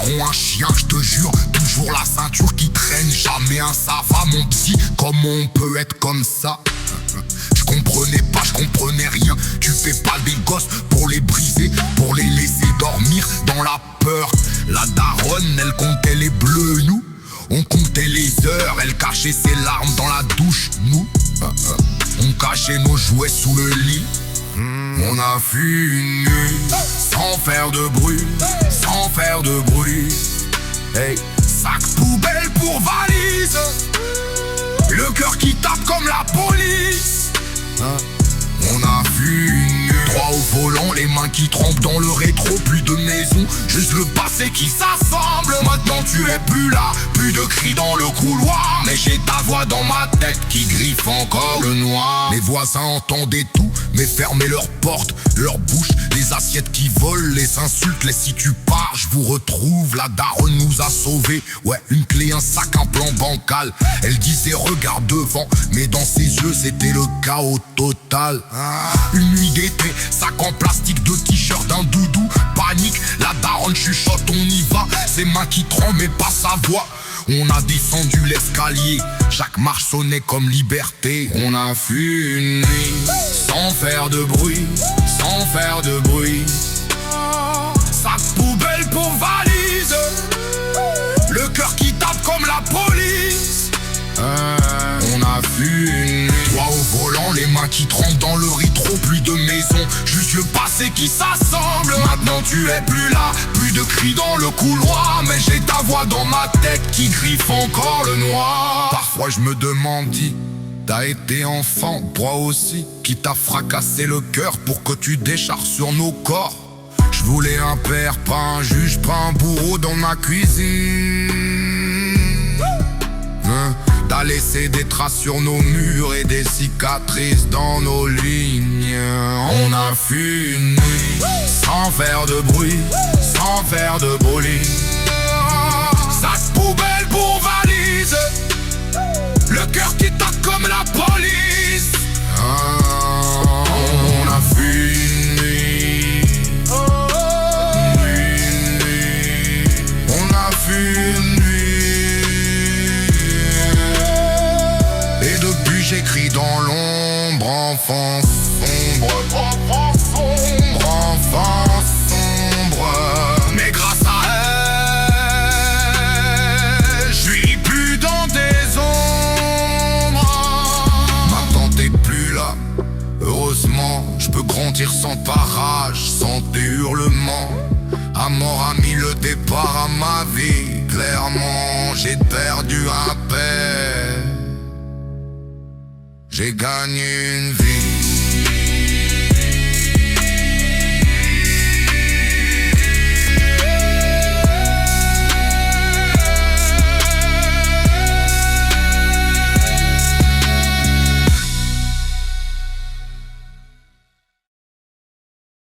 daron, un chien, je te jure. Toujours la ceinture qui traîne, jamais un ça va mon psy. Comment on peut être comme ça? Je comprenais pas, je comprenais rien. Tu fais pas des gosses pour les briser, pour les laisser dormir dans la peur. La daronne, elle comptait les bleus, nous on comptait les heures. Elle cachait ses larmes dans la douche, nous on cachait nos jouets sous le lit. On a fui une nuit sans faire de bruit, sans faire de bruit. Hey, sac poubelle pour valise, le cœur qui tape comme la police. On a fui une nuit, droit au volant, les mains qui trempent dans le rétro. Plus de maison, juste le passé qui s'assemble. Maintenant tu es plus là, plus de cris dans le couloir. Mais j'ai ta voix dans ma tête qui griffe encore le noir. Mes voisins entendaient tout, mais fermaient leurs portes, leurs bouches. Les assiettes qui volent, les insultes, les si tu pars, je vous retrouve. La daronne nous a sauvés, ouais, une clé, un sac, un plan bancal. Elle disait regarde devant, mais dans ses yeux c'était le chaos total. Une nuit d'été, sac en plastique, deux t-shirts, un doudou. Panique, la daronne chuchote, on y va. Ses mains qui tremblent mais pas sa voix. On a descendu l'escalier, chaque marche sonnait comme liberté. On a fui une nuit, sans faire de bruit, sans faire de bruit. Sac poubelle pour valise, le cœur qui tape comme la police. On a fui une nuit, toi au volant, les mains qui trempent dans le rétro. Plus de maison, juste le passé qui s'assemble. Maintenant tu es plus là, plus de cris dans le couloir. Mais j'ai ta voix dans ma tête qui griffe encore le noir. Parfois je me demande, dis, t'as été enfant, toi aussi, qui t'a fracassé le cœur pour que tu décharges sur nos corps. Je voulais un père, pas un juge, pas un bourreau dans ma cuisine. T'as laissé des traces sur nos murs et des cicatrices dans nos lignes. On a fui une nuit, sans faire de bruit, sans faire de bruit. Sac poubelle pour valise, le cœur qui tape comme la police. On a fui une nuit, on a fui une nuit. J'écris dans l'ombre, enfant sombre, enfant sombre, enfant sombre. Mais grâce à elle, je suis plus dans tes ombres. Maintenant t'es plus là, heureusement. Je peux grandir sans parage, sans tes hurlements. À mort a mis le départ à ma vie. Clairement, j'ai perdu un père, j'ai gagné une vie.